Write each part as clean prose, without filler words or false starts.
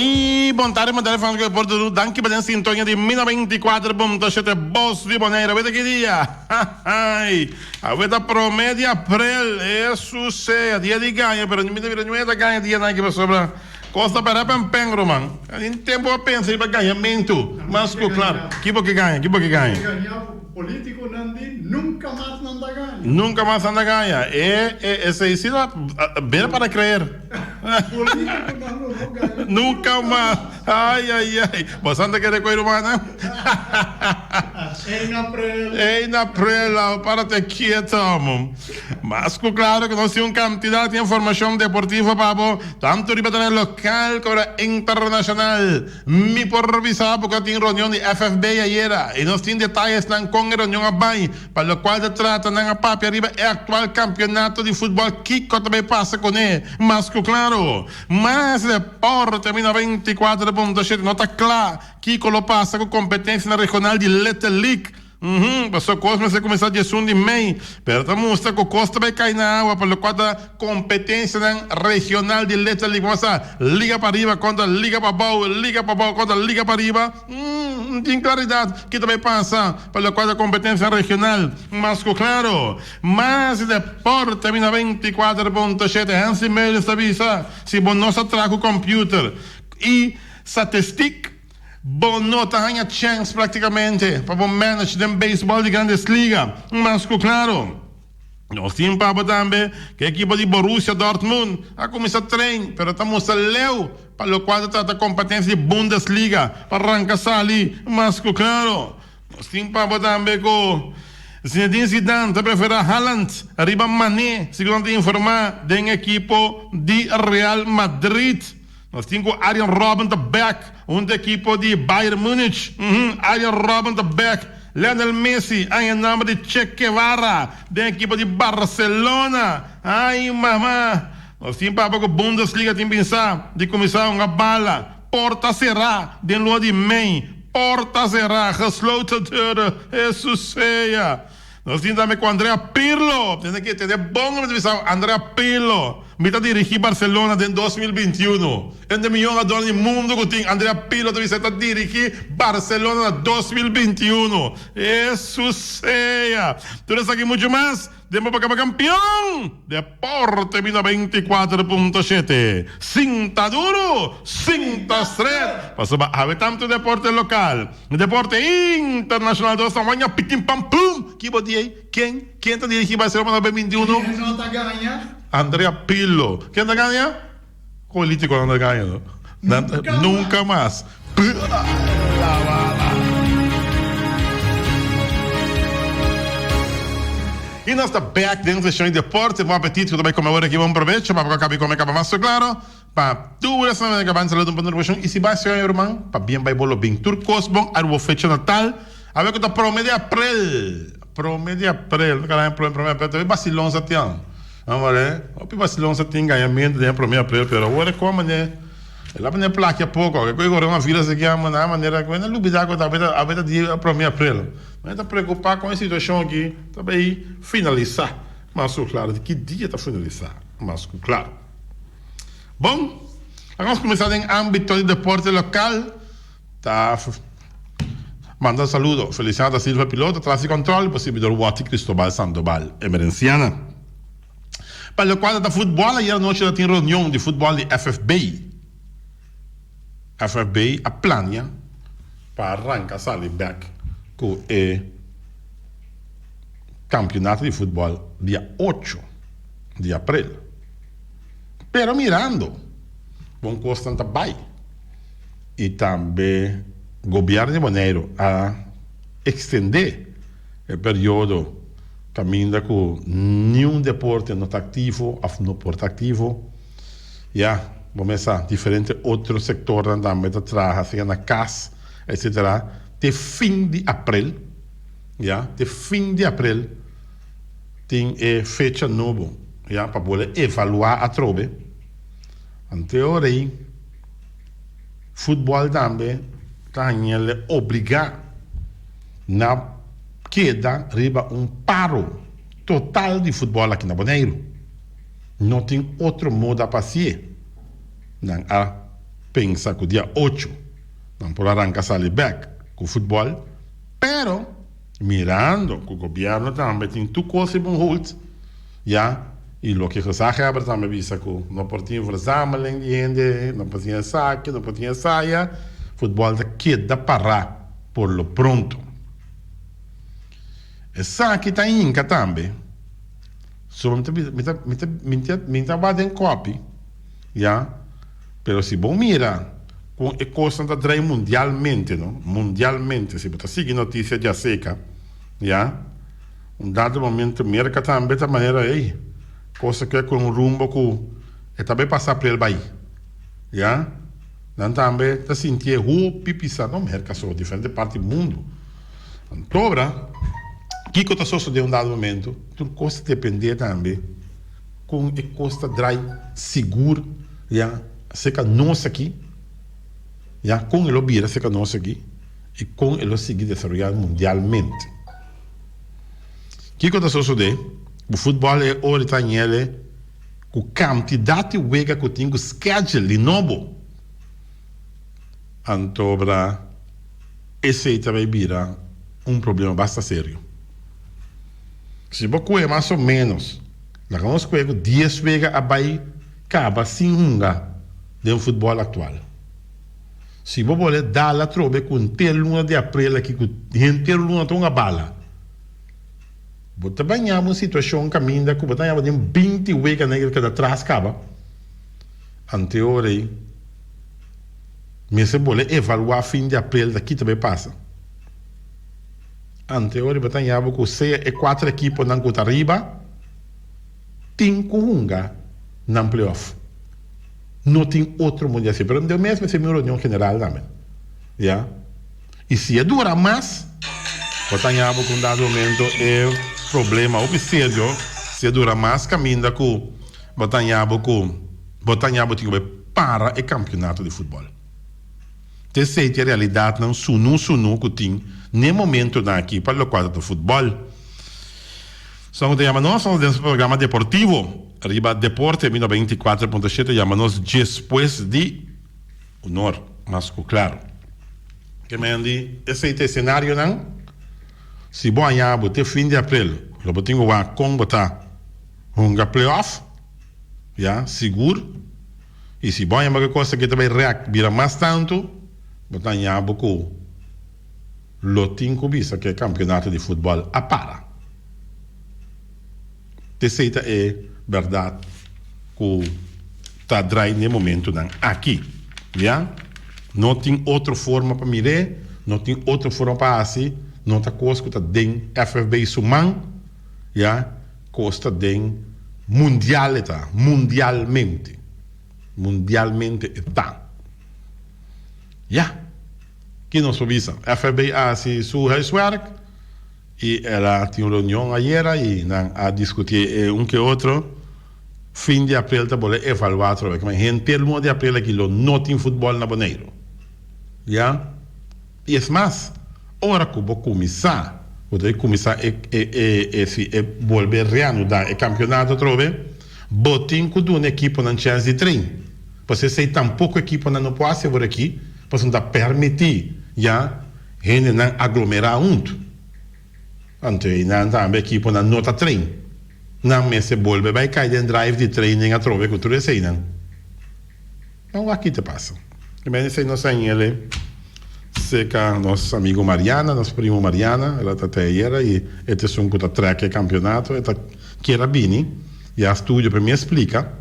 E bom tarde, meu telefone que Porto do Danke para a sintonia de 1024.7 Boss de Boneira. Vê que dia? A veda promédia april, isso sei, dia de ganha, pero não é da ganha dia não que vai sobrar. Costa para pempengro, man. Em tempo a pensar para ganhamento, mas claro, que ganha. Político Nandi nunca mais anda ganha. Nunca mais anda ganha. Esse ensino bem para crer. Político não ganha. Nunca mais. Ai. Você anda querendo coisa humana? Ei, na prela, para te quieto, mano. Mas claro que nós temos quantidade de informação deportiva para tanto riba local como internacional. Me por revisar porque tem reunião de FFB ayer e nós temos detalhes com reunião abai, para o qual se trata na papi arriba é atual campeonato de futebol que também passa com ele. Mas claro, mas deporte termina 24.7, nota clara que lo passa com competência na regional de Little League. Passou Cosme se começar de de mei, pero estamos com Costa vai cair na água, pelo qual da competência na regional de Little League, vamos a liga para arriba contra liga para baixo contra liga para arriba. Tem claridade que também passa pelo qual da competência regional, mas claro, mas deporte termina 24.7, Hansi Meir estabiliza, se bom nossa traga o computer e statistic. Bom, nota ganha chance praticamente para manage dem beisebol de grandes ligas. Mas claro, nós temos para também que a equipe de Borussia Dortmund a começar a treinar, mas estamos a leu para o quadro da competência de Bundesliga para arrancar ali. Mas claro, nós temos para também com Zinedine Zidane, te prefere Haaland, arriba Mané, segundo informar da equipe de Real Madrid. Nós temos Arjen Robben de Beck, da equipe de Bayern Munich. Arjen Robben de Beck, Lionel Messi, em nome de Che Guevara, da equipe de Barcelona. Ai, mamã. Nós temos para a Bundesliga, tem que pensar de começar uma bala. Porta será, de lua de mãe. Porta será, gesloten deuren, isso seja. Nós temos também com Andrea Pirlo. Tem que ter bom divisão. Andrea Pirlo. Me está dirigindo Barcelona em 2021. É o melhor jogador do mundo que tem. Andrea Pirlo está dirigindo Barcelona em 2021. Isso seja. Tudo isso aqui muito mais. Demos para campeão. Deporte Mina 24.7. Cinta duro, cinta estreita. Passou a haver tanto deporte local. Deporte internacional. Dois tamanhos, pitim pam pum. Que bom dia. Quem está dirigindo Barcelona em 2021? Quem não está ganhando? Andrea Pirlo. Quem está ganhando? Político não está ganhando. Nunca mais. E nós estamos back dentro da sessão de deporte. Bom apetite, também como agora aqui, bom proveito. Para acabar com a mais claro. Para tu, essa semana que vai sair um pouco de e se vai ser, irmão, para bem vai bolo bem turcos, bom, a rua fecha Natal. A ver que está promedio april. Promedio april. Caralho, promedio april. Também vacilão se tem. Vamos ver. O vacilão se tem ganhamento de promedio april. Pero agora como, né? Lá para placa a pouco. Que agora uma vírus aqui, a maneira que não lubidar com a vida de promedio april. Mas está preocupado com a situação aqui. Também finalizar. Mas claro, de que dia está finalizar? Mas claro. Bom, vamos começar em âmbito de deporte local. Tá. Manda saludo. Feliciano da Silva Piloto, traz de controle, possível do Wati Cristóbal Sandoval, emerenciana. Para o quadro da futebol, ayer noite já tinha reunião de futebol de FFB. FFB a plania para arrancar sair back com o campeonato de futebol dia 8 de abril. Pero mirando, bom constante vai e também o governo de Bonaire a estender o período caminha com nenhum deporte não está ativo, não porta ativo, já vamos a diferente outro setor também da trabalha, assim na casa, etc. De fim de abril, já de fim de abril tem fecha nova, já para poder evaluar a trobe. Em teoria, futebol também ele obrigar na queda riba paro total de futebol aqui na Bonaire. Não tem outro modo a passear. Não há pensa que dia 8 não por arrancar sair back com o futebol, pero mirando que o governo também tem tu coisa bom hold, ja, e lo que gezegd hebben também visa que não pode verzameling de gente, não pode saque, não pode saia, futebol da queda para por lo pronto. E saque tá inca também. So minta baden copy, ja, pero si bom mira com a coisa da drei mundialmente, não? Mundialmente, se você seguir notícia já seca, ja, dado momento merca também da maneira aí, coisa que é com um rumbo que também passar por ele vai, ja, não também tá sentir pipisa, não merca só diferente parte do mundo, então que está só de um dado momento, tudo coisa depender também com a costa dry seguro, já seca nós aqui, já com ele vira seca nós aqui e com ele seguir desenvolvendo mundialmente. Que está só de o futebol é ahorita nele com quantidade de wega que tem o schedule novo, então esse também vira problema bastante sério. Se você mais ou menos, nós vamos com 10 vezes a vai acaba sem hunga do futebol atual. Se você dar a trobe com ter luna de abril aqui com ter luna de uma bala, você vai ganhar uma situação caminha que você vai 20 vezes negra que atrás acaba. Anteori, mas se você evaluar fim de abril daqui também passa. Anteori batanhava com 6 e 4 equipes na conta arriba, tem com unga na playoff. Não tem outro mundial assim, mas deu mesmo essa minha reunião general também, já. E se dura mais, batanhava com dado momento é problema obsério, se dura mais caminha com batanhava tem que para o campeonato de futebol. Terceira realidade não sunu que tem nem momento aqui para o quadro do futebol. Nós somos dentro do programa deportivo, arriba Deporte 24.7, chamamos depois de honor, mas claro. Que me andi, esse cenário não, se bom añabo te fim de abril, lo botinho lá com botar playoff, já, seguro, e se bom añabo que coisa que também vira mais tanto, botar añabo com lotinho visa que é campeonato de futebol a para. Terceira é verdade que está drai no momento aqui, já? Não tem outra forma para mirar, não tem outra forma para assim, não está coisa que está dentro FFB suman, já? Costa dentro mundialmente está, já? Que nos avisa, FFB hace su huiswerk e ela tinha uma reunião ayer e a discutir que outro fim de abril para poder evaluar outra vez, mas em termos de abril aqui não tem futebol na Boneiro, já? E é mais, ora que vou começar esse volver a reanudar o campeonato outra vez, botem que uma equipe não chance de treino, porque se tão pouco equipe não pode ser por aqui, porque não permitir já gente não aglomerar junto. Então, não também equipe não está treino. Não me se volve vai cair em drive de training a trove que tu receinas. Então, aqui te passa. E bem, se nós saímos ele, seca nosso amigo Mariana, nosso primo Mariana, ela está até aí, e este é um que está track campeonato, ela que era bini, e a estúdio para me explica,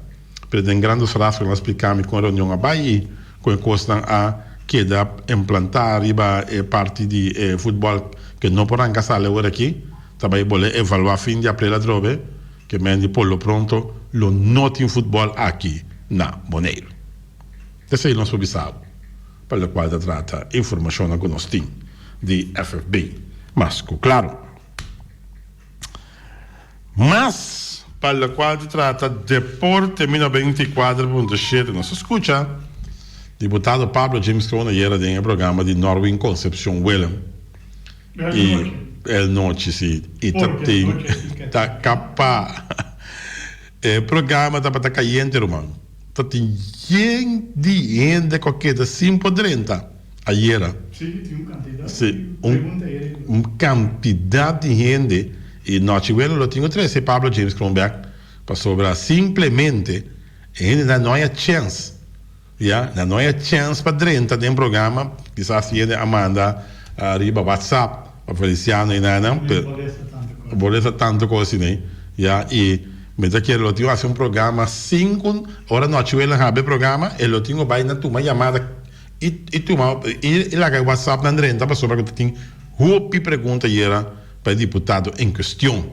para tem grandes frases para explicar-me com a reunião a Bahia, com a coisa a que dá implantar riba parte de futebol que não podem casar agora aqui, também vou evaluar fim de abril a trove, que mendi por lo pronto, lo não tem futebol aqui na Boneiro. Esse é o nosso visado, para o qual trata informação que nós temos de FFB. Mas, claro, mas, para o qual trata Deporte 24.7, nos escuta, deputado Pablo James Crona era em programa de Norwin Concepción Willem. E el noite sim, e tá capaz. O programa tá para caliente, irmão. tem gente que queda 5:30 ayer. Sim, tem quantidade. Sim, Pergunta ele. quantidade de gente e nós lo tenho três Pablo James Kronberg para sobrar simplesmente ainda não há chance, não há chance para dentro de um programa quizás ele Amanda arriba WhatsApp para Feliciano e não bolesa tanto coisa né e mas que lo tenho fazer programa 5 horas nós have programa e lo tenho vai na tua chamada e lá que WhatsApp na dentro para sobrar que tem roupa pergunta era para o deputado em questão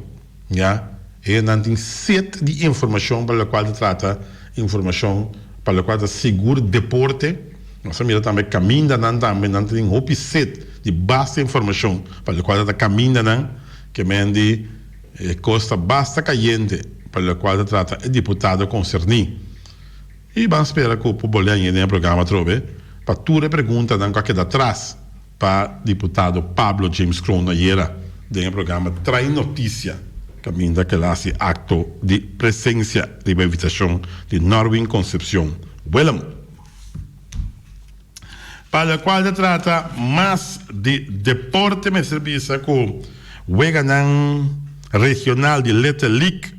e não tem set de informação para a qual trata informação para a qual seguro deporte nós mira também caminha não tem roupa set de basta informação para a qual caminha não que mende costa basta caliente para a qual trata o deputado concernido e vamos esperar que o Bolenha no programa trove para toda pergunta não que atrás para o deputado Pablo James Krohn era no programa traz notícia caminho daquele acto de presença de invitação de Norwin Concepción Willem para o qual trata mais de deporte me serviço com o Weganan regional de Little League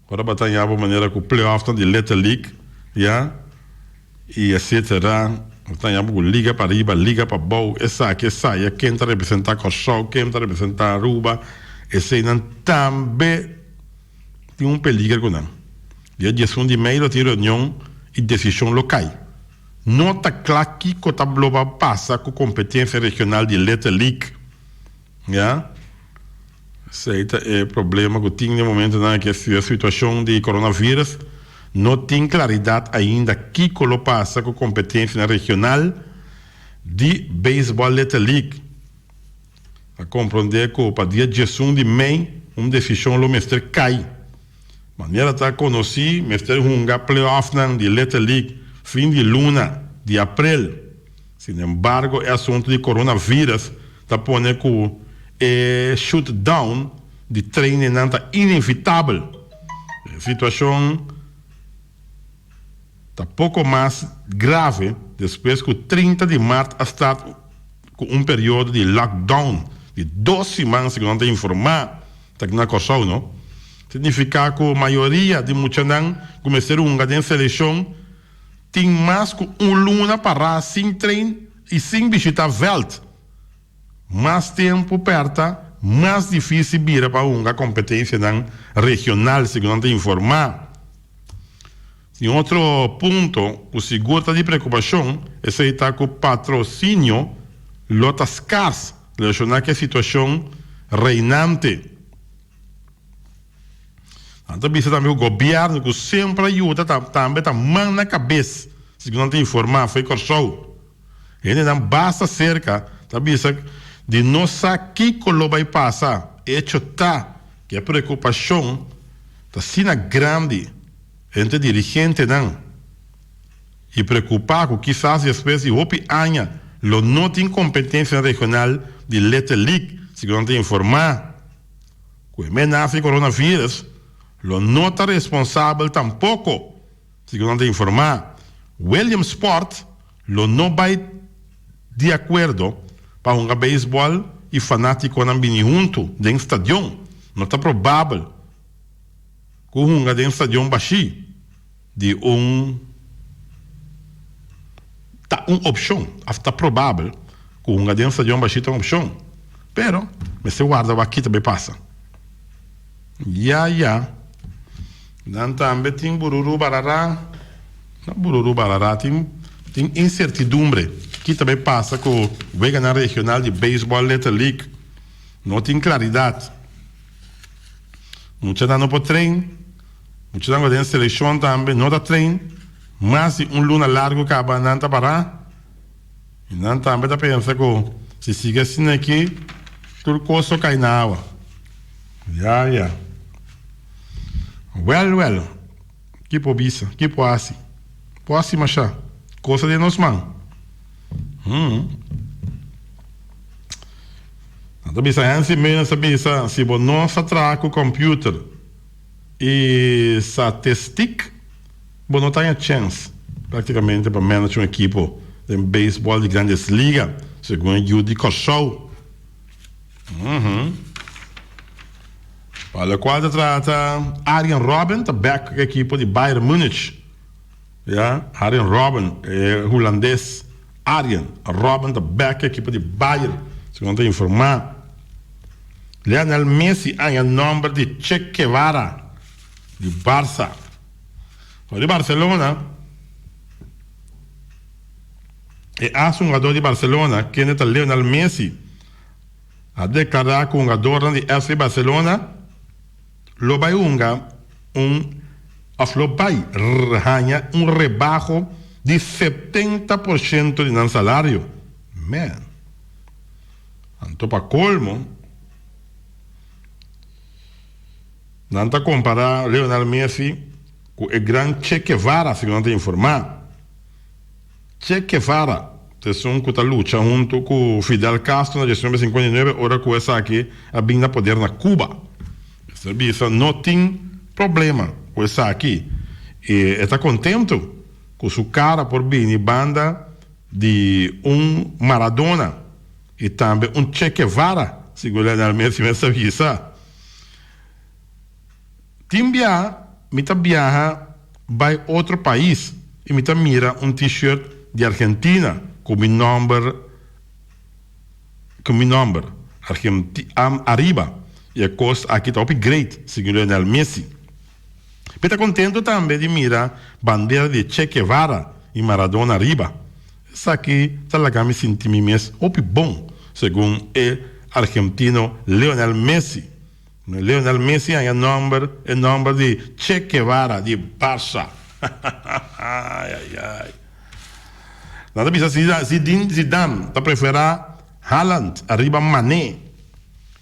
agora batalhava de maneira com o playoff de Little League e etc. Batalhava com liga para riba liga para bom essa que saia quem está representar Corsol quem está representar Aruba esse não também tem peligro com não dia 11 de maio tem reunião e decisão local não está claro que o tabloba passa com competência regional de Little League esse é o problema que tem no momento que é a situação de coronavírus não tem claridade ainda que o passa com competência regional de beisebol Little League a compreender que para dia 11 de maio uma decisão do mestre cai maneira está conhecido mestre hunga playoff de Little League fim de luna de abril sin embargo é assunto de coronavírus está pondo que o shutdown de treino não está inevitável a situação está pouco mais grave depois que o 30 de março está com período de lockdown de 2 semanas que não tem informar está na coisa não significa que a maioria de muitos não começaram a ganhar seleção tem mais que luna para sem treino e sem visitar Welt mais tempo perto mais difícil vira para uma competência regional se não tem informar e outro ponto o seguro está de preocupação é se está com o patrocínio lota escasso relacionado com a situação reinante então precisa também o governo que sempre ajuda também está mão na cabeça se não tem informar foi corso ele não basta cerca tá de não saber que vai passar hecho tá que a preocupação está sendo grande entre dirigente não e preocupado que quizás depois de outro ano não tem competência regional de Little League se não tem informar que o coronavírus não está responsável tampouco se não tem informar William Sport não vai de acordo para um beisebol e fanático não vir junto dentro do estádio não está provável que um dentro do estádio baixo de uma opção está provável que um dentro do estádio baixo é uma opção pero mas se guarda aqui também passa não também tem bururu barará tem incertidumbre que também passa com o Weganar regional de beisebol Little League não tem claridade muitos não podem treinar muitos não podem seleção também não dá treino mas luna largo que a banana para e não também está pensando que se siga assim aqui tudo coisa cai na água well que pobisa que poasi machá coisa de nós mãos se você não se atraca o computer e statistic bom, não tem a chance, praticamente, para manager um equipo de beisebol de grandes ligas, segundo Judy Kershaw. Para o qual se trata Arjen Robben, de back equipo de Bayern Munich. Ja, Arjen Robben, holandês. Arjen Robben, de back equipo de Bayern, segundo informar. Lionel Messi ha el nombre de Che Guevara, de Barça. De Barcelona, hace un jugador de Barcelona, que es Lionel Messi, ha declarado que un jugador de FC Barcelona lo va a un rebajo de 70% de un salario. Man. Tanto para colmo, nanta comparar Lionel Messi com o grande Che Guevara, segundo te informar. Che Guevara, que son que lucha junto com Fidel Castro na 1959, ora com essa aqui, a vinda poder na Cuba. Isso não tem problema com essa aqui. E está contente com sua cara por vir banda de Maradona e também Che Guevara, segundo Lionel Messi, essa visa. Timbia, mita viaja vai outro país e mita mira t-shirt de Argentina com mi number arriba e a costa aqui está upgrade, segundo Lionel Messi. Mita contento também de mira bandeira de Che Guevara e Maradona arriba. Isso aqui está lá que me senti mesmo bom, segundo o argentino Lionel Messi. Lionel Messi ha el nombre de Che Guevara, de Barça. Ai. Nada bisa Zidane, está preferar Haaland, arriba Mané.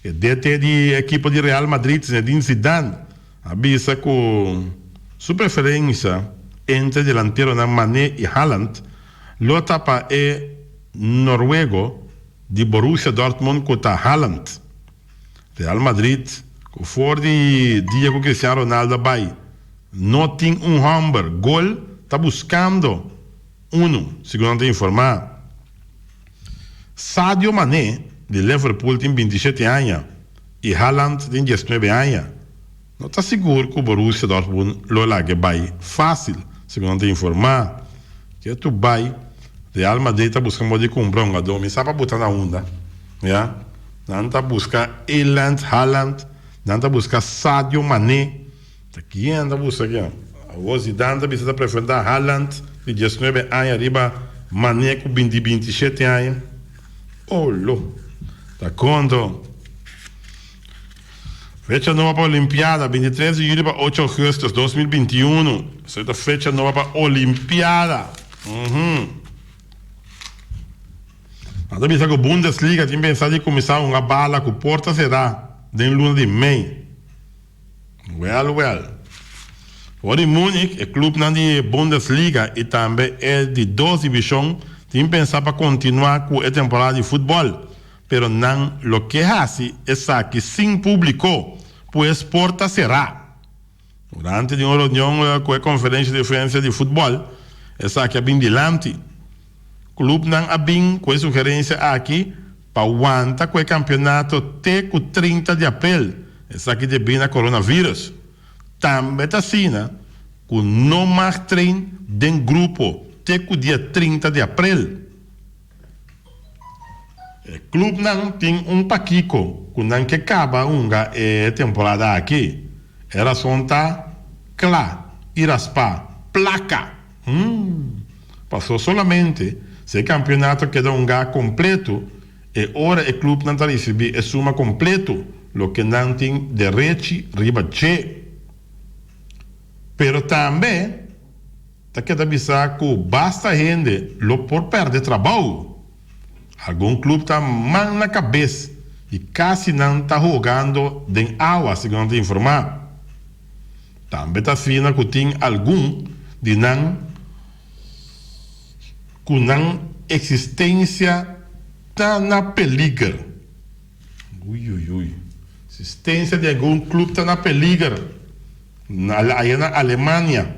E DT de equipo de Real Madrid, Zinedine Zidane, avisa com sua preferência entre delantero na Mané e Haaland, lo tapa é noruego de Borussia Dortmund contra Haaland. Real Madrid, voor die dia que Cristiano Ronaldo vai, não tem hamburger, gol, está buscando segundo te informar. Sadio Mané, de Liverpool, tem 27 anos, e Haaland tem 19 anos. Não está seguro que o Borussia Dortmund lo largue vai fácil, segundo te informar. Que tu vai, Real Madrid está buscando de comprar um jogador, mas sabe botar na onda, já? Não está buscando Haaland, não busca Sadio Mané. Aqui anda busca aqui. O Zidane precisa preferir Haaland de 19 anos arriba, Mané com 27 anos. Olô. Tá conto. Fecha nova para a Olimpiada, 23 de julho para 8 de agosto de 2021. Essa é a fecha nova para a Olimpiada. Nada bisa que a Bundesliga tem pensado em começar uma bala que porta será den luna de mei. Well. Voor in Munich, o clube na de Bundesliga e também é de 2 divisões, tem pensado para continuar com a temporada de futebol, pero não lo que hace es que sem público, pues porta será. Durante uma reunião com a conferência de referência de futebol, essa que é bem delante. O clube não é bem com a sugerência aqui para aguantar com o campeonato até o 30 de abril. Essa aqui de na coronavírus. Também está assim, com não mais treino de grupo até o dia 30 de abril. O clube não tem paquico, quando que acaba uma temporada aqui. Era só claro, iraspa, placa. Passou solamente, se o campeonato quedou completo, e ora o clube não está recebendo a suma completo, lo que não tem direito ribache. Pero também, está querendo avisar que basta gente lo por perder trabalho. Algum clube está mal na cabeça e quase não está jogando de água, segundo informar. Também está fina que tem algum de não existência está na peligro. Existência de algum clube está na peligro. Aí na Alemanha.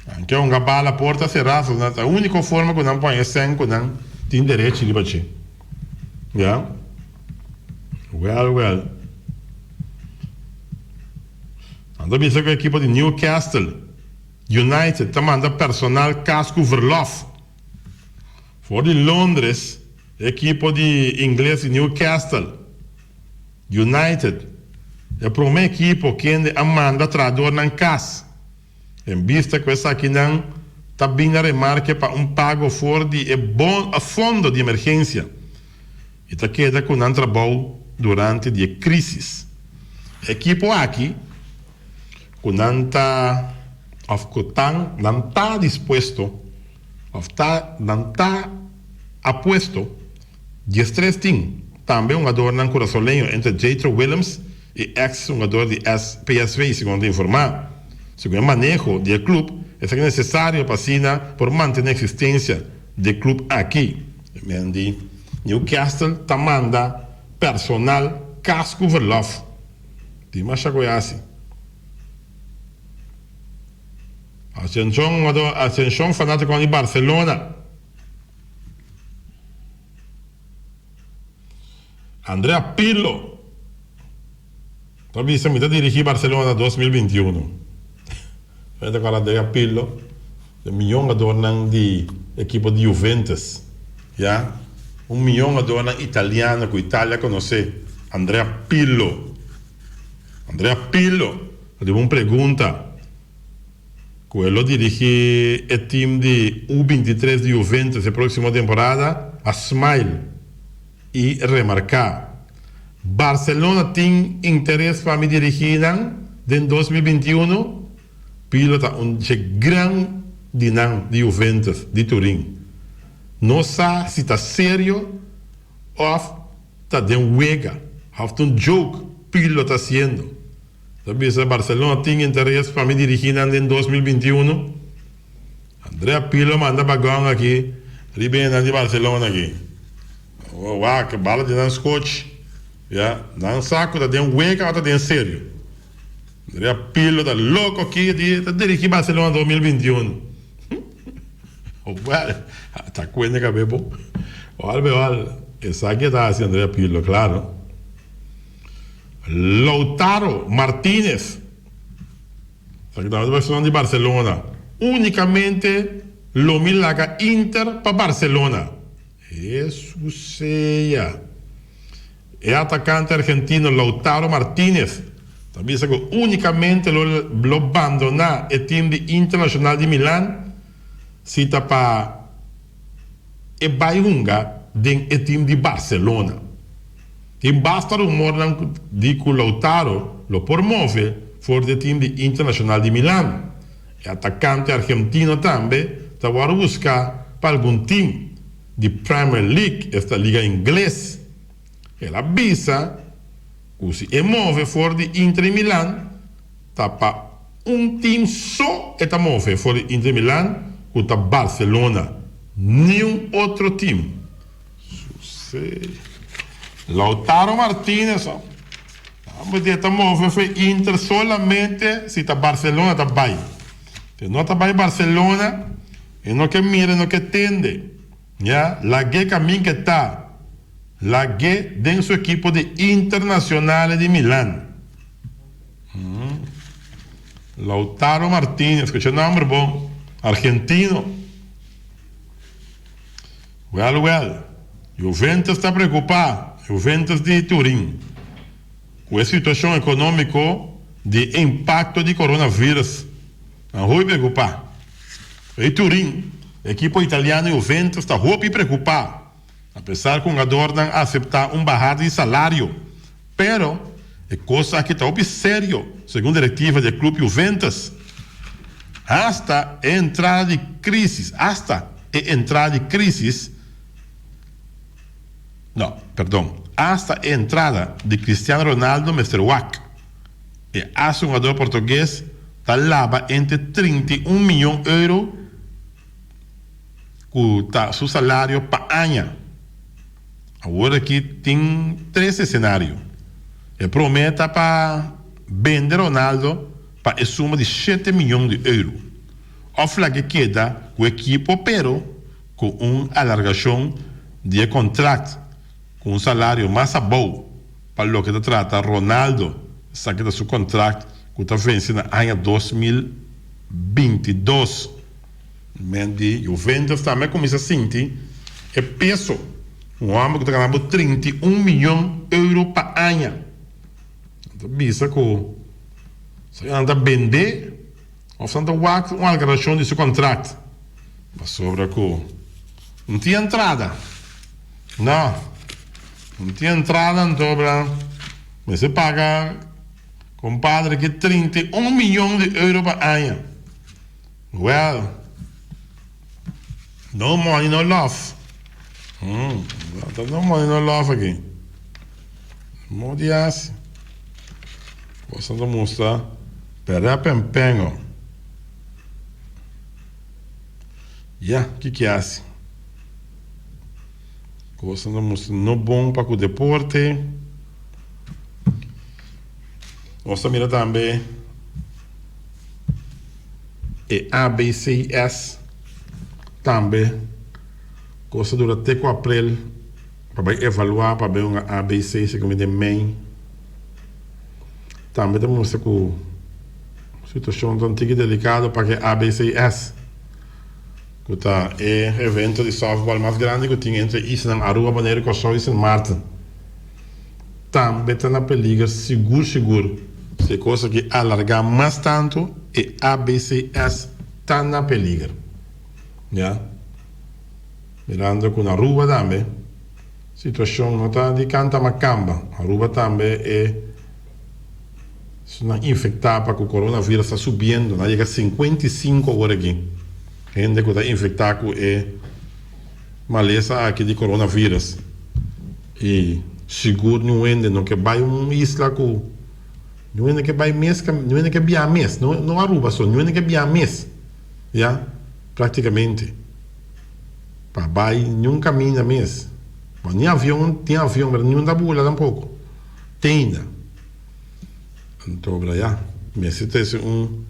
Anche un bala porta serrata, la unica forma che non può essere che non ti direito di baci. Yeah? Well. Andando a que a equipe de Newcastle United manda personal casco verlof. Voor de Londres, equipe de inglês de Newcastle United. É para uma equipe que manda trador na casa. Em vista que essa aqui não está bem a remarca para pago fora de bom a fundo de emergência. E está queda com um trabalho durante a crise. Equipe aqui não está disposto, não está apuesto de estresse tem também um jogador no coraçãozinho entre J.T. Williams e ex-jogador de PSV, segundo informar. Segundo o manejo do clube, é necessário para por manter a existência do clube aqui. Newcastle manda personal casco verlof. Tem mais coisa assim. Atenção fanático de Barcelona. Andrea Pirlo. Talvez se me dirigir Barcelona 2021. Vete com Andrea Pirlo, o melhor jogador de equipe de Juventus. Yeah? Melhor jogador italiano que a Itália conhece. Andrea Pirlo. Eu uma pergunta. Quello dirige o time de U23 de Juventus na próxima temporada a smile e remarcar. Barcelona tem interesse para me dirigir em 2021. Pilota grande de Juventus de Turim. Não sabe se está sério ou está de huega. Ou joke pilota haciendo. Sabes, Barcelona tem interesse para me dirigir em 2021. Andrea Pirlo manda bagão aqui. Ribena de Barcelona aqui. Uau, que bala de não coach. Não saco, está um hueca, está de sério. Andrea Pirlo está louco aqui de dirigir Barcelona 2021. Well, está cuenta que bebo. Olha, essa aqui está assim, Andrea Pirlo, claro. Lautaro Martínez, secretario de Barcelona, únicamente lo milaga Inter para Barcelona. Eso sea. El atacante argentino Lautaro Martínez, también dice que únicamente lo abandona el team de Internacional de Milán, cita para el Bayunga del team de Barcelona. E basta rumor de que o Lautaro lo promove for o time de Internacional de Milán. O atacante argentino também está a buscar para algum time de Premier League, esta liga inglesa. Ele avisa que se move for de Inter de Milán, está para time só está move for de Inter de Milán, que está Barcelona. Nenhum outro time. Lautaro Martínez, está moviendo Inter solamente si está Barcelona está ahí. Si no está ahí Barcelona, y no que mire, no que tende. ¿Ya? La que camino que está, la que de su equipo de Internacional de Milán. Lautaro Martínez, escuché el nombre, bon, argentino. Well. Juventus está preocupado. Juventus de Turim, com a situação econômica de impacto de coronavírus. Não vou preocupar. E Turim, a equipe italiana Juventus está muito preocupada, apesar que o jogador não aceitar bajada de salário. Pero, é coisa que está muito sério, segundo a diretiva do clube Juventus. Hasta a entrada de crise, hasta a entrada de Cristiano Ronaldo, Mr. Wack, e a jogador português está lá entre 31 milhões de euros, que está seu salário para ano. Agora aqui tem 3 cenários. E promete para vender Ronaldo para a suma de 7 milhões de euros. Of la que queda o equipo pero com uma alargação de contrato com um salário mais bom para o que se trata Ronaldo, sabe que seu contrato que está vencendo no ano 2022. Mas de Juventus também começa a sentir é peso. Um homem que está ganhando 31 milhões de euros por ano. Então, bisa que se anda a vender, ou se anda a uma alteração de seu contrato. Mas sobre que não tinha entrada. Não tinha entrada, então, mas você paga, compadre, que 31 milhões de euros por ano. Well, no money, no love. No money, no love aqui. Modias. Você não mostra. Pera pempengo. Que é assim? Você não mostra. No bom para o deporte. Você mira também. E ABCS. Também. Coisa dura até 4 abril para evaluar para ver uma ABC se como de main. Também temos que a situação tão delicada para que ABCS que tá evento de softball mais grande que tinha entre Island, Aruba, Bonaire, Coções e Martin. Também está na peligra seguro. Se coisa que alargar mais tanto e ABCS está na peligra. Mirando com a Aruba também, situação não está de canta macamba. A Aruba também é infectada com o coronavírus, está subindo, chega a 55 horas aqui. Gente que está infectada com maleza aqui de coronavírus. E seguro não que vai uma isla com não é que vai mês, não é que via mês, não Aruba só, não é que via mês, praticamente. Vai nenhum caminho mesmo. Nem avião, tem avião, mas nenhum da bula tampouco. Tem ainda. Então, mas se tem um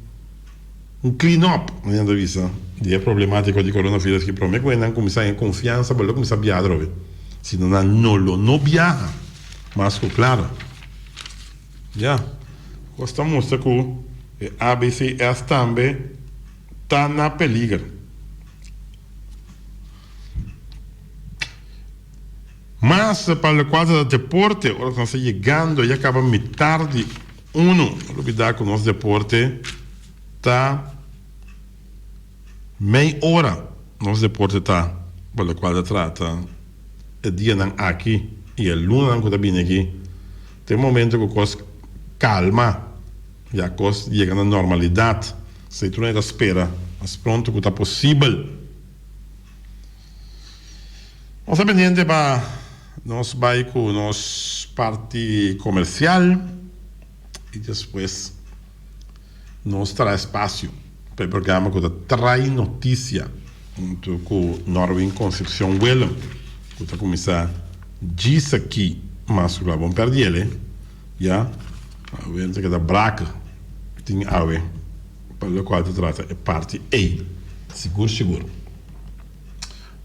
clean-up, na minha visão, de problemática de coronavírus que promete que não começar em confiança, para começar a viajar. Se não viaja, mas claro. Gosta mostra que a ABCS também está na peligra. Mas para o quadro do deporte, agora estamos chegando, já acaba metade de não olvidar que o nosso deporte está meia hora. Nosso deporte está, para o quadro trata, o dia não aqui e o lunes não está vindo aqui. Tem momento que a coisa calma, e a coisa chega na normalidade. Se tu não espera, mas pronto que está possível. Vamos pendente para nós vai com nossa parte comercial e depois nós traz espaço para o programa que traz notícia junto com Norwin Concepción Wellem que está começar diz aqui mas que vamos perder ele a ver que da braca tem ave para o qual se trata é parte A seguro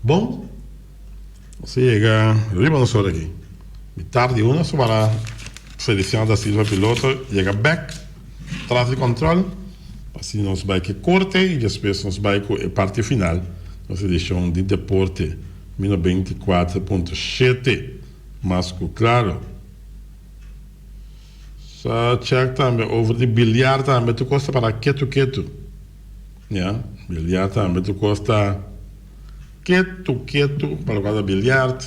bom. Você chega, arriba no sol aqui. Tarde uma, só para Feliciano da Silva piloto, chega back, traz de controle, assim nós vai que corte e depois nós vai com a parte final. Nós edição de deporte 24.7, mas claro. Só check também, over de bilhar também, tu custa para quieto. Bilhar também, tu custa quieto, para o caso do bilhar,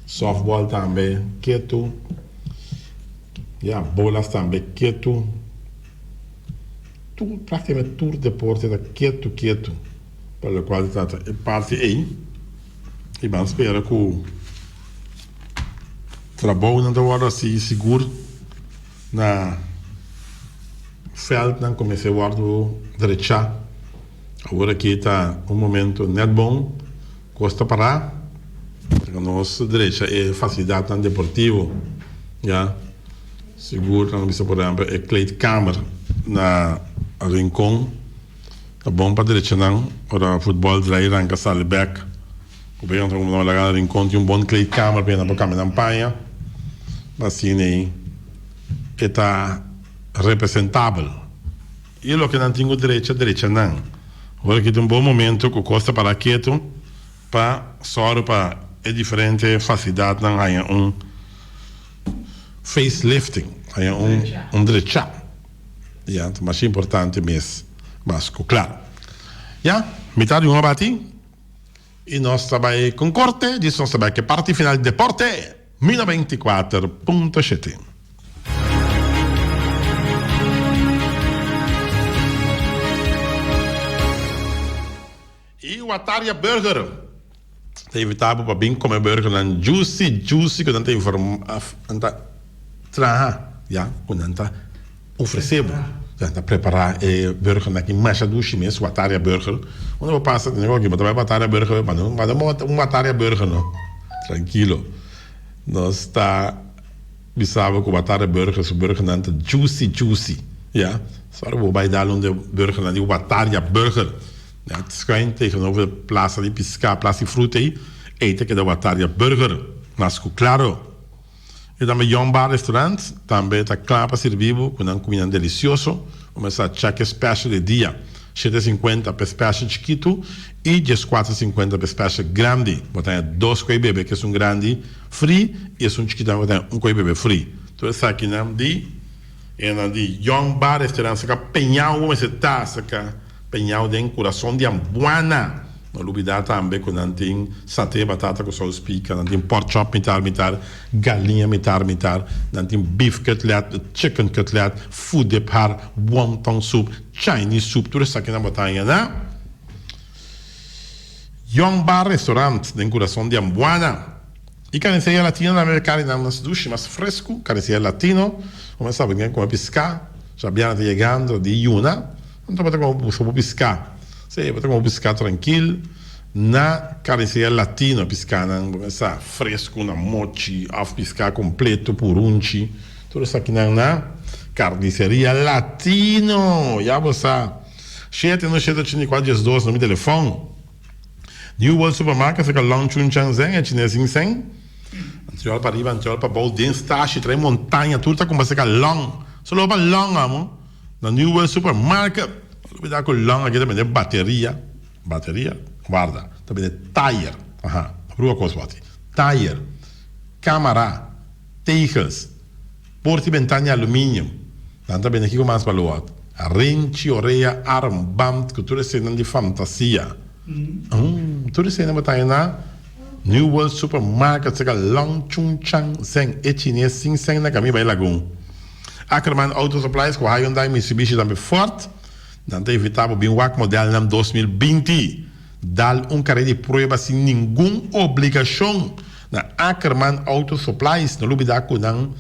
softball também, quieto, bolas também, quieto, tudo, praticamente tudo deporte está quieto, para o qual trata a parte aí, e vamos esperar que o trabalho não está agora assim seguro na feld, não comecei a guardar direita, agora aqui está um momento net bom, Costa Pará, a nossa direita é facilidade no deportivo, seguro, não por exemplo, é Cleide Câmara, na Rincon, tá bom para direcionar para futebol de ranca Salbeck. O bem então como na Rincon tem bom clay câmera para caminhar panha. Assim aí está representável. E o que não tem o direito não. Agora que tem um bom momento que custa para quieto para só para é diferente facilidade não há facelifting, há direito. Ja, mas é importante mesmo. Mas claro. Ja, metade uma bati. E nós trabalhamos com corte, diz nós trabalhamos que parte final de deporte 1024.7. E o Ataria Burger. Te evitava para bem comer burger na juicy, que não tem forma. Já, quando não oferecemos. Já está preparar burger na que massa do chimes, o Ataria Burger. Quando eu passo, tem negócio aqui, mas também o Ataria Burger, mas não um Ataria Burger, não. Tranquilo. Nós está bisava com o Ataria Burger, o burger não está juicy. Já, só eu vou dar um burger na o Ataria Burger. Ja, het schijnt tegenover de plaats die pisca, plaats die fruit eten que da Ataria Burger, mas claro. E também um bar restaurante, também está claro para servir com uma comida deliciosa, como essa cheque special de dia, 7,50 para special chiquito e 14,50 para special grande. Botar dois coi bebê que é grande free e um chiquito que coi bebê free. Então essa aqui não de young bar restaurante, que penhal como esse taça que penhal de coração de ambuana. Não olvidar também que não tem satê, batata com sauce pica, não tem pork chop, mitar, galinha, mitar, não tem beef cutlet, chicken cutlet, food de par, wonton soup, Chinese soup, tudo isso aqui na batalha, né? Young Bar Restaurant, de coração de ambuana. E carniceria latino na mercado não nos duche, mas fresco, carniceria latino, como sabe, ninguém come pescar, já viene chegando de Yuna, então pode como pescar. Sim, pode como pescar tranquilo, na carniceria latino pescar, essa fresco, na mochi, off pescar completo, purunchi, tudo isso aqui na carniceria latino, já você, cheio no cheio de 5412 no meu telefone. New World Supermarket, fica Long Chun Chang Zeng, é chinesinho Zeng. Antiol para riba, antiol para bom, dentro stash, três montanha, tudo tá com você long. Só para long, amor. Na New World Supermarket, eu vou com long aqui também de bateria, guarda, também de tire, rua Coswati, tire, câmara, tejas, porta e ventana alumínio, também aqui com mais valor, rente, orelha, armband, que tudo isso de fantasia. Tudo isso aí na New World Supermarket, seja Long Chun Chang Zeng, etnia Sing Seng na caminho vai Lagoon. Ackerman Auto Supplies com Hyundai Mitsubishi também forte. Não tem evitável bem o modelo em 2020. Dá carro de prova sem nenhuma obrigação. Na Ackerman Auto Supplies, no lugar com um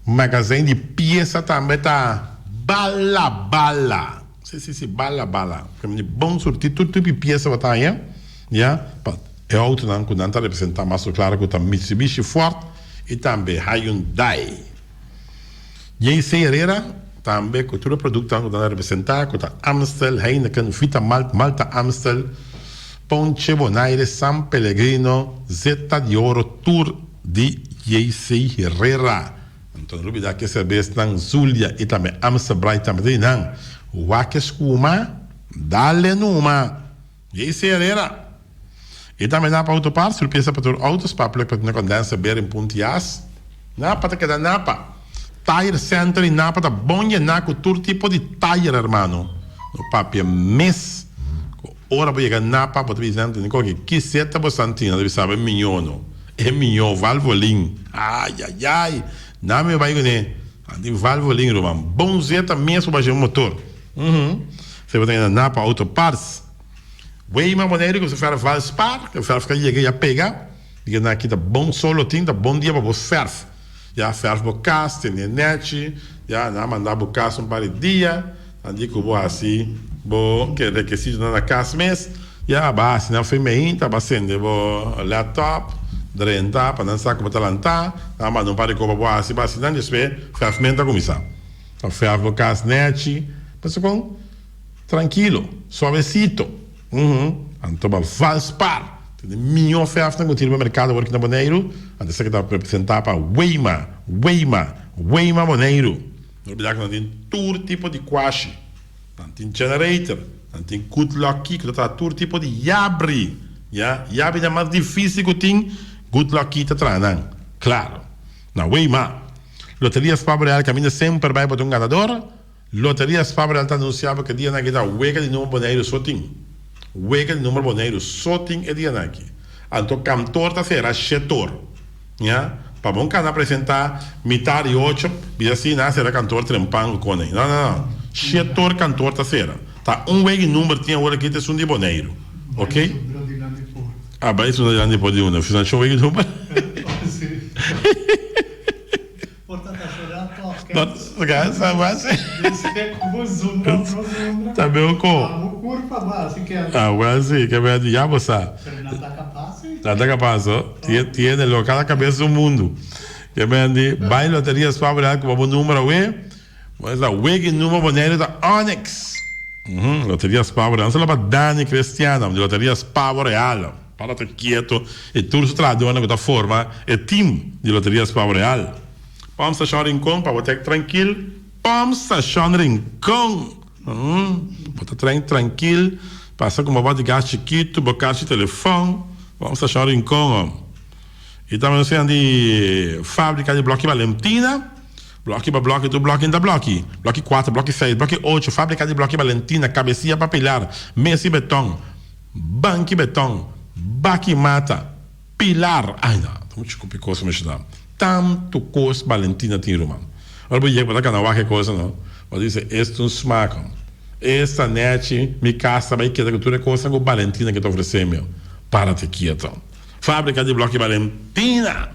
magazine de peça também tá bala. Sim, bala. Como bom sortir tudo tipo de peça batalha, já. É auto não que não está representando mais claro que tá Mitsubishi forte e também Hyundai. JC Herrera também que todo produto que está representado, que tá Amstel, Heineken, Vita Malta Amstel, Ponche Bonaire, San Pellegrino, Zeta de Oro Tour de JC Herrera. Então não olvidar que cerveja não Zulia e também Amstel Bright também não. Wakes Kuma, dale numa. JC Herrera. E também dá para autopar, surpresa para todos autos, para não condensa beber em Puntias. Napa tá queda Napa. Tire Center em Napa tá bom e naco todo tipo de tire, hermano. No papel mês. Ora para chegar Napa, para dizer que seta para Santina, deve saber minhono. É minhon, valvolim. Ai. Não me vai ganhar. Andi valvolim, Roman. Bom zeta mesmo para o motor. Você vai ter Napa Autoparts. Weima maneira que você faz Valspar, que você fica aí a pegar, e aqui tá bom solo, tá bom dia para você ferf. Já ferf para casa, tem net, já não mandar para casa par de dia, andi que vou assim, bom, que requisito na casa mês, já basta, não foi meio, tá passando, vou laptop, drenta, para não sacar para talantar, não mandar para copa boa assim, basta, não despe, ferfmenta começar. O ferro no caso net, mas com tranquilo, suavecito. Então, Valspar. Tem milhão de ferro que tira no mercado aqui na Boneiro. Antes que está representar para Weima Boneiro. Não olvidar que não tem todo tipo de quashi. Não tem generator. Não tem good lucky, que está todo tipo de yabri. Yabri é mais difícil que tem. Good lucky está trazendo. Claro. Na Weima. Loterias Fabril caminha sempre vai para um ganador. Loterias Fabril está anunciando que dia na que dá wega de número Boneiro só tem. Wega de número Boneiro só tem é dia na que. Então, cantor está será chetor. Para bom canal apresentar metade e 8, e assim, será cantor trempando com ele. Não. Chetor cantor está será. Tá wega de número tinha hora que tem um de Boneiro. Ok? Vai isso não é depois de uma. Fiz um wega de número. Também que é de Yabosa. Nada capaz, tiene local a cabeça do mundo. Que é de vai loterias Fabril como número mas a wig número Boneiro da Onyx. Loterias Fabril, não só para Dani Cristiano, de loterias Fabril. Para te quieto e tudo se traduz na forma é time de loterias Fabril. Vamos achar rincão para botar tranquilo. Vamos achar rincão. Botar tranquilo. Passa com uma bota de gás chiquito, bocar de telefone. Vamos achar rincão. E também nós temos de fábrica de bloco Valentina. Bloco para bloco, tu bloco ainda bloco. Bloco 4, bloco 6, bloco 8. Fábrica de bloco Valentina, cabecinha papilar, mesa e betão, banco e betão, baque mata, pilar. Ai não, muito complicado me chama. Tanto coisa Valentina tem, irmão. Agora vou dizer para cá, que coisa não. Vou dizer, este não smaca. Esta net, me casa, vai que a cultura é coisa com Valentina que te oferecendo, meu. Para te quieto. Fábrica de bloco Valentina.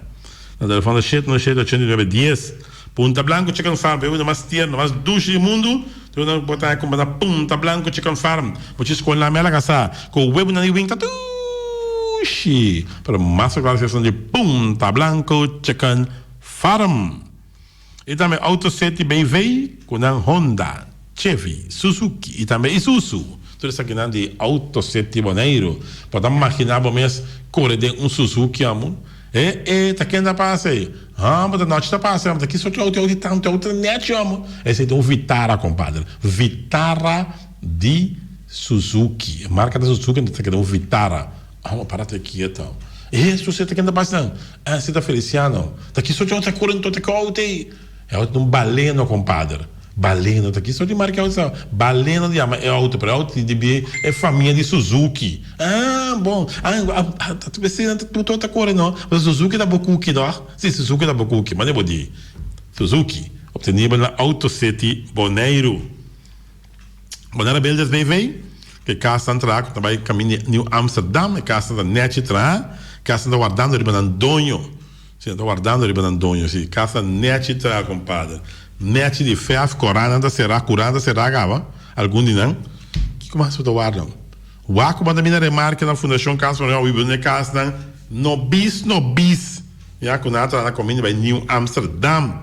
No telefone no 8910. Punta Blanco Chicken Farm. Eu mais tierno, mais duche do mundo. Tu não botar como na Punta Blanco Chicken Farm. Vou te escolher na minha casa. Com o web na wing tatu. Para mais classificação de Punta Blanco Chicken Farm. E também Autoset BV com a Honda, Chevy, Suzuki e também Isuzu. Tudo isso aqui de Autoset Boneiro. Para imaginar mesmo correr de Suzuki, amor. Tá quem dá passa aí? Mas a noite tá passando. Aqui só tem outra net, amor. Esse é o Vitara, compadre. Vitara de Suzuki. A marca da Suzuki está querendo o Vitara. Para aqui então. Isso você está querendo passando. Você está Feliciano. Daqui só tem outra cor, não tem outra. É um baleno, compadre. Baleno, daqui só de marca outra. Baleno de é outra, para outra de é família de Suzuki. Bom. Tu pensando tu outra cor não. Mas Suzuki da Bokuki, não? Sim, Suzuki da Bokuki, mas eu vou dizer. Suzuki, obtenido na Autoset Boneiro. Boneiro Beldas BV. Que casa entrar, também caminho New Amsterdam, casa da net entrar, casa da guardando de Banandonho, sim, da guardando de Banandonho, sim, casa net entrar, compadre, net de ferro, corana, será curada, será gava, algum de não, que mais você guarda? O arco da minha remarca na Fundação Casa Manuel, o ibune casa no bis, já com nada na caminho vai New Amsterdam,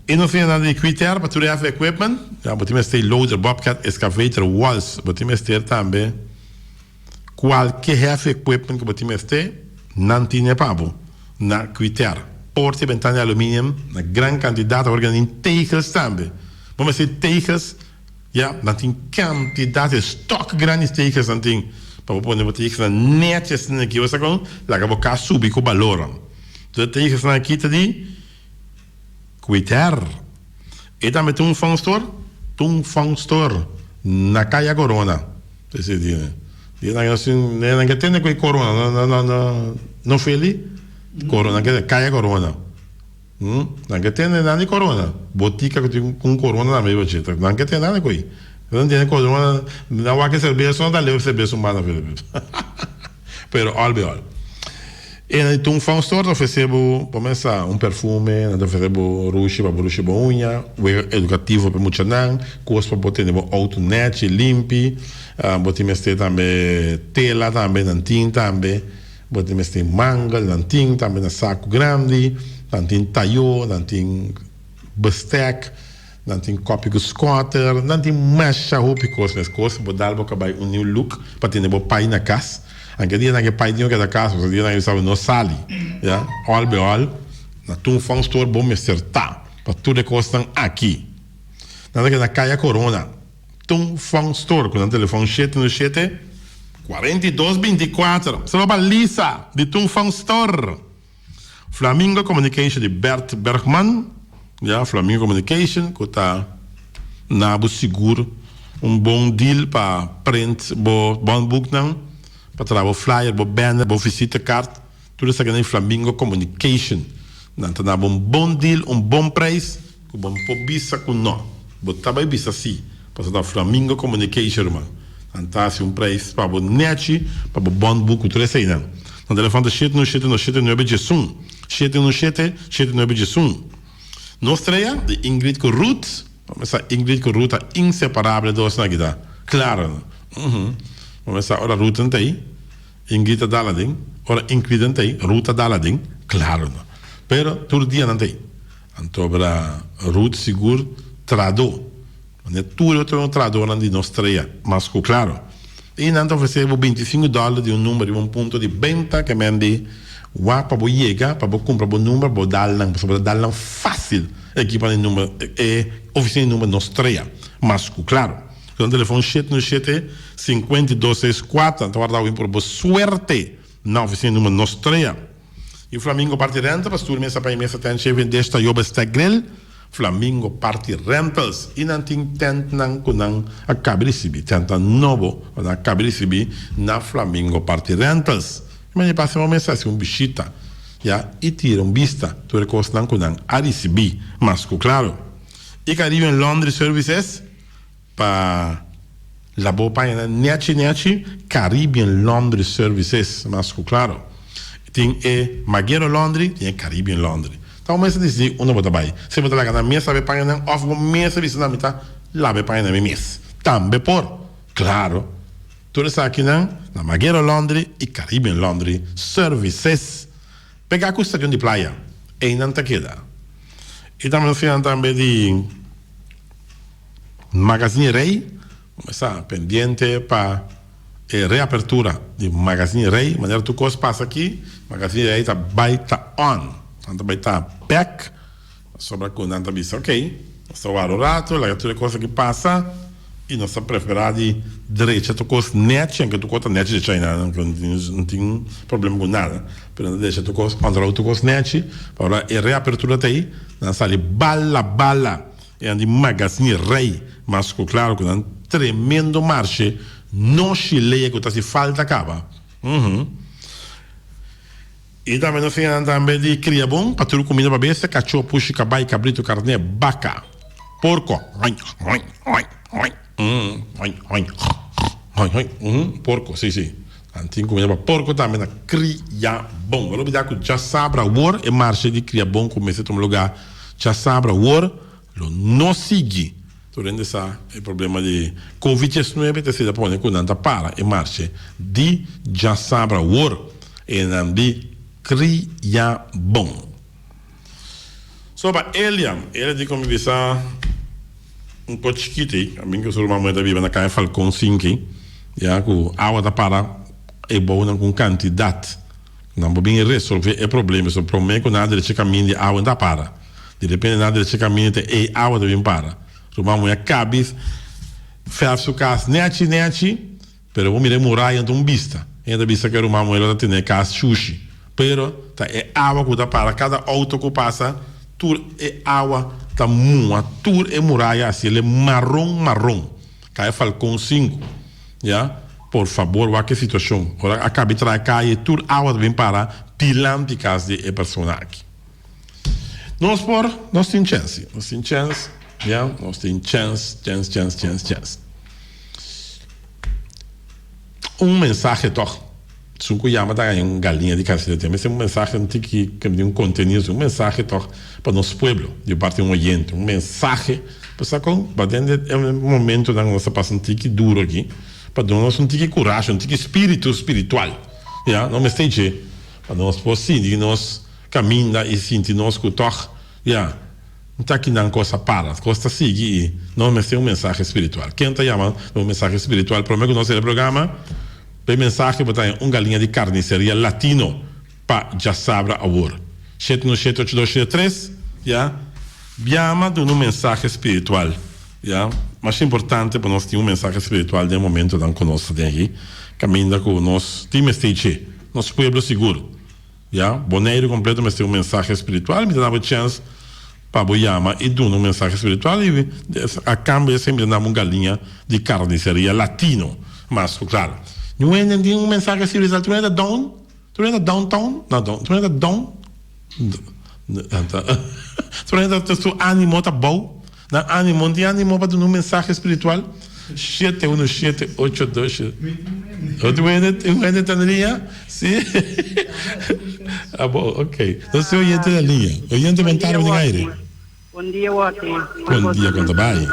E no final de critério para tudo have equipment, já podemos ter loader, bobcat, excavator, walls, podemos ter também qualquer have equipment que podemos ter, não tinha papo, na critério. Porte, ventana de alumínio, na grande quantidade, organ em tegels também. Vamos ter tegels, já, não tem quantidade, estoque grande de tegels, não tem, para pôr tegels na netes aqui, você com, lá que vou subir com o valor. Então, tegels aqui, tá de Twitter. E também tem um fan store na Caia Corona. Esse dia, não que tem com Corona, não foi ali? Corona, Caia Corona. Não que tem nada de Corona. Botica que tem com Corona na mesma jeito. Não que tem nada com aí. Não tem Corona, não há que cerveja, não dá leve cerveja humana, pero all. E tem um fan store, oferecemos, começa perfume, oferecemos ruche para unha, educativo para muita não, coisa para botar no auto-net, limpe, botamos também tela, também nantin, também, botamos manga, nantin, também na saco grande, nantin taio, nantin bestek, dan tem copy scooter, dan tem masha hopi coisas nas coisas, vou dar boca by new look, para ter bo pai na casa. Anche dia na que pai tinha que da casa, você dia na que sabe no sali, ja, all be all, na tum fang store bom me acertar, para tudo que estão aqui. Nada que na caia Corona, tum fang store, com o telefone 797 4224, só para Lisa de tum fang store. Flamingo Communication de Bert Bergman, ja, Flamingo Communication, que está nabo seguro, bom deal para print, bom book não, para trabalhar flyer, banner, visita card, tudo isso aqui é Flamingo Communication. Então, nabo bom deal, bom preço, que bom pobisa com não, botar bem bisa sim, para dar Flamingo Communication, man. Então, assim preço para bom net, para bom book, tudo isso aí não. No telefone 797 797 Nostra de Ingrid com Ruth. Essa Ingrid com Ruth é inseparável dos na guida. Claro. Vamos ora Ruth não tem. Ingrid dalading. Ora Ingrid não tem. Ruth dalading. Claro. Pero todo dia não tem. Então para Ruth seguro trado. Né tudo outro trado de Nostra, mas claro. E não oferecer $25 de número de ponto de venta que mende wa para chegar para comprar o número para dar fácil aqui para o número oficina número Nostra, mas claro com o telefone 797 5264 então guardar por boa sorte na oficina número Nostra e o Flamingo Party Rentals para mesa para mesa tem chefe desta job stagrel Flamingo Party Rentals e não tem tent não com acaba de receber tenta novo acaba de receber na Flamingo Party Rentals. Mas ele passa uma mensagem, bichita, já, e tira vista, tu recursos não com a receber, mas claro. E Caribbean Laundry Services, para la boa página, Neachi, Caribbean Laundry Services, mas claro. Tem Magero Laundry, tem Caribbean Laundry. Então, mas dizer, uma bota vai. Se você lá na minha sabe página, off uma minha serviço na mitad, lá be página minha. Também por, claro. Tudo isso aqui na Magero Laundry e Caribbean Laundry Services. Pegar com o estação de praia. E não te queda. E também de Magazine Rei. Começar pendente para reapertura de Magazine Rei. De maneira que tu coisa passa aqui. Magazine Rei está on. Então vai estar back. Sobre a coisa, então vai ok. Só o rato, lá tudo coisa que passa. E nossa preferida direita tu costa net, que tu costa net de China, não tem problema com nada. Pero deixa tu costa, andar tu costa net, para a reapertura aí, na sala bala, é de Magazine Rei, mas claro que um tremendo marche, não chileia que tá se falta acaba. E também nós temos também de cria bom, para tudo comida para besta, cachorro, puxa, cabai, cabrito, carne, vaca, porco, porco, sim. Antigo comida para porco também na cria bom. Vou lhe dar que já sabra war e marcha de cria bom comecei a lugar. Já sabra war, lo não sigue. Durante essa problema de Covid-19, te se da pone com nanta para e marcha de já sabra war e não de cria bom. Sobre ele de como bisa um pouco chiquito, a mim que eu sou uma mãe da Bíblia na caia Falcão 5, já com a água da para é boa com quantidade, não pode bem resolver o problema, só problema que nada de caminho de água da para, de repente nada de caminho de água da bem para, uma mulher cabe, faz o caso nete, pero vou me demorar então vista, ainda vista que uma mulher da tem caso sushi, pero tá é água que dá para cada auto que passa, tudo é água tá mua, tudo é muralha assim, ele é marrom, cai Falcão 5, já, por favor, olha que situação, ora acabei de trazer cai tudo água vem para pilante casa de pessoa aqui. Nós temos chance, já, nós temos chance. Mensagem toch. Sunco llama da em galinha de casa de mas é mensagem que tem conteúdo, mensagem toch para nosso pueblo, de parte de oyente, mensagem para com batendo é momento da nossa passa tique duro aqui, para nós tique coragem, tique espírito espiritual, já, não me para nós possível nós caminhar e sentir nós que toch, já, está aqui na coisa para, costa seguir, não me ser um mensagem espiritual. Quem está chamando um mensagem espiritual, prometo que não será programa, o mensagem botar um galinha de carniceria latino para já sabra a hora. 7978273, já, chama de um mensagem espiritual, já, mas é importante para nós ter um mensagem espiritual no momento da conosco aqui, caminha com nós, time stage, nosso povo seguro, já, boneiro completo, mas tem um mensagem espiritual, me dá uma chance para boiama e dar um mensagem espiritual e a câmbio sempre dá uma galinha de carniceria latino, mas claro, não é um mensagem espiritual, tu é da down, tu é da downtown, não, tu é da down, tu é da tu ânimo tá bom, na ânimo de ânimo para dar um mensagem espiritual, 71782. Tu é da linha, sim. Ah, bom, ok. Não sei o oyente da linha. O oyente mental de aire. Bom dia, Wati. Bom dia, quanto vai?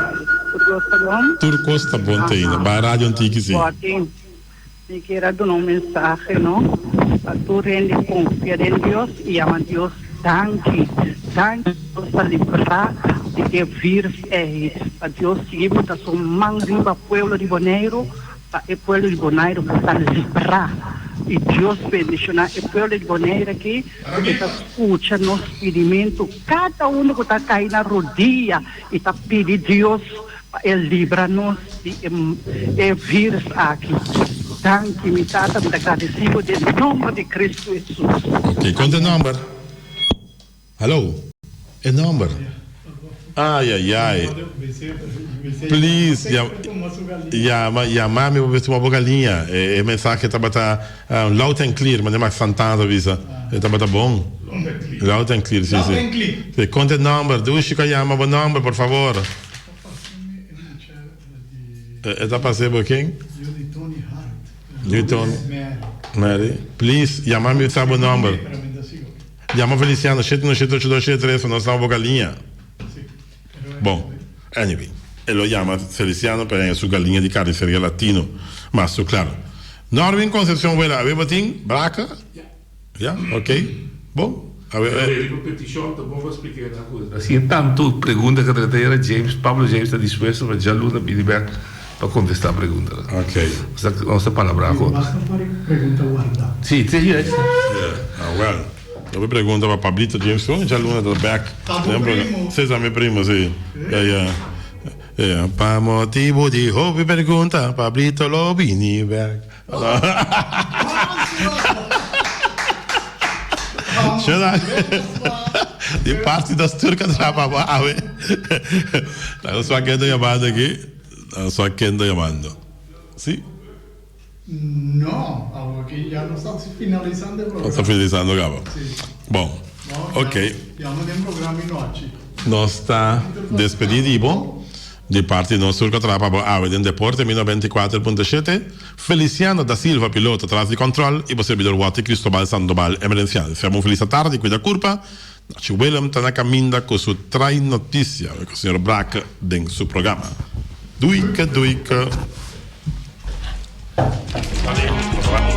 Tudo está bom, Teina. Vai a rádio antiga, sim. Wati, me quero dar uma mensagem, não? Tu rende confiança em Deus e ama Deus. Danke para livrar de que vírus é. A Deus que muita sua mão riba pueblo de Bonaire, para o pueblo de Bonaire para livrar. E Deus bendicionar o pueblo de Bonaire aqui, que está escutando nosso pedimento, cada um que está caindo na rodilha e está pedindo Deus para livrar-nos de vírus aqui. Danke, me tata, me agradecido em nome de Cristo Jesus. Ok, quanto é o número? Hello? É número? Ai. Please, chama-me para uma galinha. É mensagem que está loud and clear, mas não é mais santado, avisa. Está bom. Loud and clear, sim. Quanto é o número? Tu chama o número, por favor. Está passando por quem? Tony Mary. Please, chama-me para o número. Chama Feliciano, 7978273, nós estamos com galinha. Bom, anyway, ele chama Feliciano para sua galinha de carniceria latino. Mas, claro, Norvin Concepción Vela, ¿había batín? ¿Braca? Ya, ok. Bom. Assim, tanto pergunta que tratei era Pablo James está disposto para já Luna Biliberg para contestar a pergunta. Ok. Nossa palavra. Basta fare pergunta guarda. Sim, well. Eu me pergunto para Pablito James, já Luna do back. Primo. Vocês são meu primo, sim. Para motivo de hobby pergunta, Pablito Lobiniberg. De parte das turcas da Babá. Eu só quero chamando aqui. Sim? No, aquí ya no está finalizando el programa. Está finalizando, Gabo. Sí. Bom, No, ok. Ya no tem programa in noite. Nós está despedido de parte do nosso turco trapa a em Deporte 1024.7. Feliciano da Silva, piloto atrás de controle, e o servidor Wati Cristobal Sandoval, emergencial. Siamo feliz tarde, cuida curva. Ci Willem está na caminda com sua trai notícia, com o senhor Braca em seu programa. Duica. Valeu.